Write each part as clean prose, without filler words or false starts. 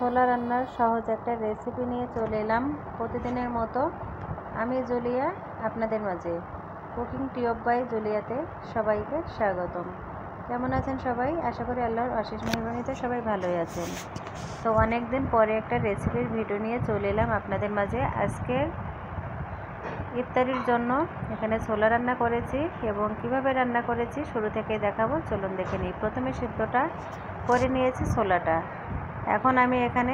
ছোলা রান্নার সহজ একটা রেসিপি নিয়ে চলে এলাম প্রতিদিনের মতো। আমি জুলিয়া আপনাদের মাঝে। কুকিং টিউব বাই জুলিয়াতে সবাইকে স্বাগতম। কেমন আছেন সবাই? আশা করি আল্লাহর অশেষ মেহরবানিতে সবাই ভালোই আছেন। তো অনেক দিন পরে একটা রেসিপির ভিডিও নিয়ে চলে এলাম আপনাদের মাঝে। আজকে ইফতারির জন্য এখানে ছোলা রান্না করেছি এবং কিভাবে রান্না করেছি শুরু থেকে দেখাবো। চলুন দেখে নিই। প্রথমে সিদ্ধটা করে নিয়েছি ছোলাটা। এখন আমি এখানে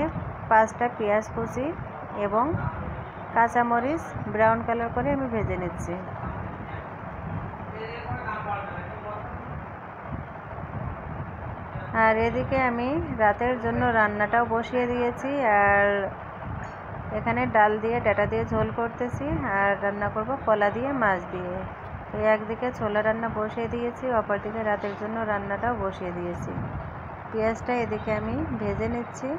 5টা পেঁয়াজ কুচি এবং কাঁচামরিচ ব্রাউন কালার করে আমি ভেজে নিচ্ছি। আর এদিকে আমি রাতের জন্য রান্নাটাও বসিয়ে দিয়েছি। আর এখানে ডাল দিয়ে ডাটা দিয়ে ঝোল করতেছি আর রান্না করব কলা দিয়ে মাছ দিয়ে। তো একদিকে ছোলা রান্না বসিয়ে দিয়েছি, অপরদিকে রাতের জন্য রান্নাটাও বসিয়ে দিয়েছি। পেঁয়াজটা এদিকে আমি ভেজে নিচ্ছি।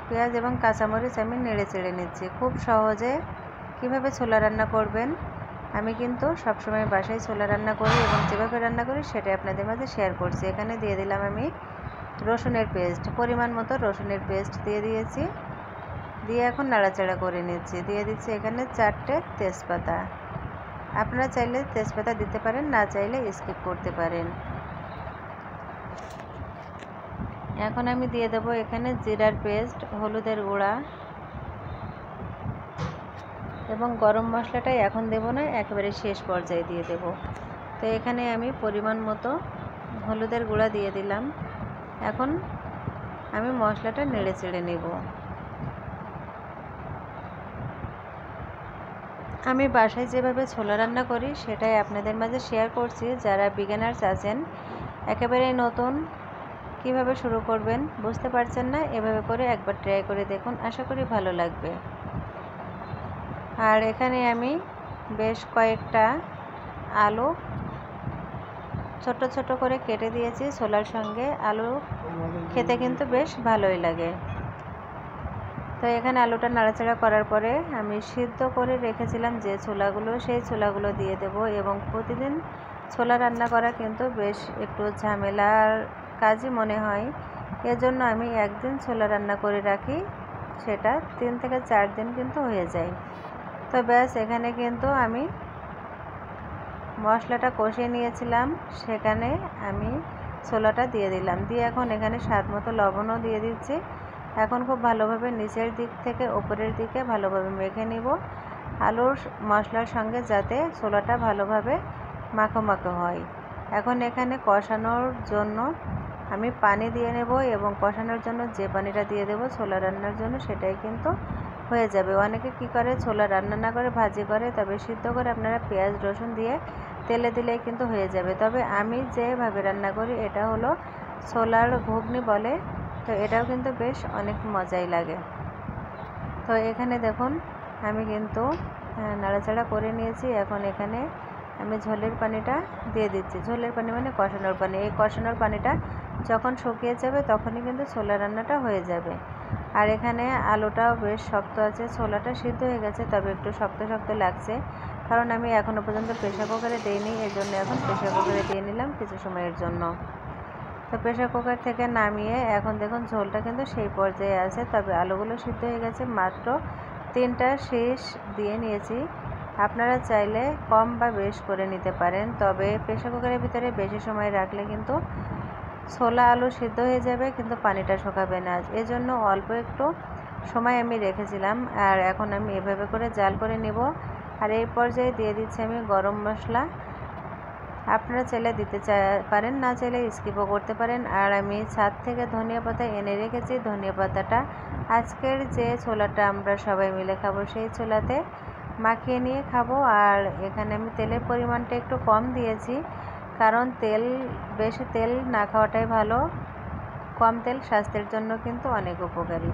পেঁয়াজ এবং কাঁচামরিচ আমি নেড়ে চেড়ে নিচ্ছি। খুব সহজে কিভাবে ছোলা রান্না করবেন, আমি কিন্তু সবসময় বাসায় ছোলা রান্না করি এবং যেভাবে রান্না করি সেটাই আপনাদের মাঝে শেয়ার করছি। এখানে দিয়ে দিলাম আমি রসুনের পেস্ট, পরিমাণ মতো রসুনের পেস্ট দিয়ে দিয়েছি। দিয়ে এখন নাড়াচাড়া করে নিচ্ছি। দিয়ে দিচ্ছি এখানে 4টে তেজপাতা। আপনারা চাইলে তেজপাতা দিতে পারেন, না চাইলে স্কিপ করতে পারেন। এখন আমি দিয়ে দেব এখানে জিরার পেস্ট, হলুদের গুঁড়া এবং গরম মশলাটাই এখন দেব না, একেবারে শেষ পর্যায়ে দিয়ে দেব। তো এখানে আমি পরিমাণ মতো হলুদের গুঁড়া দিয়ে দিলাম। এখন আমি মশলাটা নেড়ে চেড়ে নেব। আমি বাসায় যেভাবে ছোলা রান্না করি সেটাই আপনাদের মাঝে শেয়ার করছি। যারা বিগিনার্স আছেন, একেবারে নতুন, কিভাবে শুরু করবেন বুঝতে পারছেন না, এভাবে করে একবার ট্রাই করে দেখুন, আশা করি ভালো লাগবে। আর এখানে আমি বেশ কয়েকটা আলু ছোট ছোট করে কেটে দিয়েছি। ছোলার সঙ্গে আলু খেতে কিন্তু বেশ ভালোই লাগে। তো এখানে আলুটা নাড়াচাড়া করার পরে আমি সিদ্ধ করে রেখেছিলাম যে ছোলাগুলো, সেই ছোলাগুলো দিয়ে দেব। এবং প্রতিদিন ছোলা রান্না করা কিন্তু বেশ একটু ঝামেলার কাজই মনে হয়। এজন্য আমি একদিন ছোলা রান্না করে রাখি, সেটা 3 থেকে 4 দিন কিন্তু হয়ে যায়। তো ব্যাস, এখানে কিন্তু আমি মশলাটা কষিয়ে নিয়েছিলাম, সেখানে আমি ছোলাটা দিয়ে দিলাম। দিয়ে এখন এখানে স্বাদ মতো লবণও দিয়ে দিচ্ছি। এখন খুব ভালোভাবে নিচের দিক থেকে উপরের দিকে ভালোভাবে মেখে নিব, আলুর মশলার সঙ্গে যাতে ছোলাটা ভালোভাবে মাখো মাখো হয়। এখন এখানে কষানোর জন্য আমি পানি দিয়ে নেব এবং কষানোর জন্য যে পানিটা দিয়ে দেব ছোলা রান্নার জন্য, সেটাই কিন্তু হয়ে যাবে। অনেকে কি করে, ছোলা রান্না না করে ভাজি করে, তবে সিদ্ধ করে আপনারা পেঁয়াজ রসুন দিয়ে তেলে দিলেই কিন্তু হয়ে যাবে। তবে আমি যেভাবে রান্না করি এটা হলো ছোলার ঘুগনি বলে, তো এটাও কিন্তু বেশ অনেক মজাই লাগে। তো এখানে দেখুন আমি কিন্তু নাড়াচাড়া করে নিয়েছি। এখন এখানে আমি ঝোলের পানিটা দিয়ে দিচ্ছি। ঝোলের পানি মানে কষানোর পানি। এই কষানোর পানিটা যখন শুকিয়ে যাবে তখনই কিন্তু ছোলা রান্নাটা হয়ে যাবে। আর এখানে আলুটাও বেশ শক্ত আছে, ছোলাটা সিদ্ধ হয়ে গেছে তবে একটু শক্ত শক্ত লাগছে, কারণ আমি এখনও পর্যন্ত প্রেসার কুকারে দিইনি, এর জন্য এখন প্রেসার কুকারে দিয়ে নিলাম কিছু সময়ের জন্য। তো প্রেসার কুকার থেকে নামিয়ে এখন দেখুন ঝোলটা কিন্তু সেই পর্যায়ে আছে, তবে আলুগুলো সিদ্ধ হয়ে গেছে। মাত্র 3টা শীষ দিয়ে নিয়েছি। আপনারা চাইলে কম বা বেশ করে নিতে পারেন, তবে প্রেসার কুকারের ভিতরে বেশি সময় রাখলে কিন্তু ছোলা আলু সিদ্ধ হয়ে যাবে কিন্তু পানিটা শুকাবে না, এজন্য অল্প একটু সময় আমি রেখেছিলাম। আর এখন আমি এভাবে করে জাল করে নেব। আর এই পর্যায়ে দিয়ে দিচ্ছি আমি গরম মশলা। আপনারা চাইলে দিতে পারেন, না চাইলে স্কিপও করতে পারেন। আর আমি ছাদ থেকে ধনিয়া পাতা এনে রেখেছি। ধনিয়া পাতাটা আজকের যে ছোলাটা আমরা সবাই মিলে খাবো সেই ছোলাতে মাখিয়ে নিয়ে খাবো। আর এখানে আমি তেলের পরিমাণটা একটু কম দিয়েছি, কারণ বেশি তেল না খাওয়াটাই ভালো। কম তেল স্বাস্থ্যের জন্য কিন্তু অনেক উপকারী।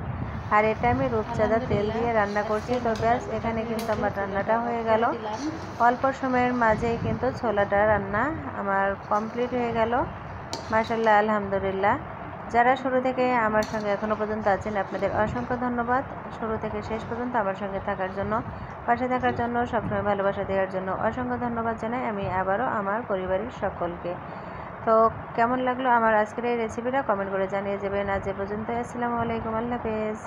আর এটা আমি রূপচাঁদা তেল দিয়ে রান্না করছি। তো ব্যাস, এখানে কিন্তু আমার রান্নাটা হয়ে গেল। অল্প সময়ের মাঝেই কিন্তু ছোলাটা রান্না আমার কমপ্লিট হয়ে গেল। মাশাআল্লাহ, আলহামদুলিল্লাহ। যারা শুরু থেকে আমার সঙ্গে এখনও পর্যন্ত আছেন, আপনাদের অসংখ্য ধন্যবাদ। শুরু থেকে শেষ পর্যন্ত আমার সঙ্গে থাকার জন্য, পাশে থাকার জন্য, সবসময় ভালোবাসা দেওয়ার জন্য অসংখ্য ধন্যবাদ জানাই আমি আবারও আমার পরিবারের সকলকে। তো কেমন লাগলো আমার আজকের এই রেসিপিটা কমেন্ট করে জানিয়ে যাবেন। আজ এ পর্যন্ত, আসসালামু আলাইকুম, আল্লাহ হাফেজ।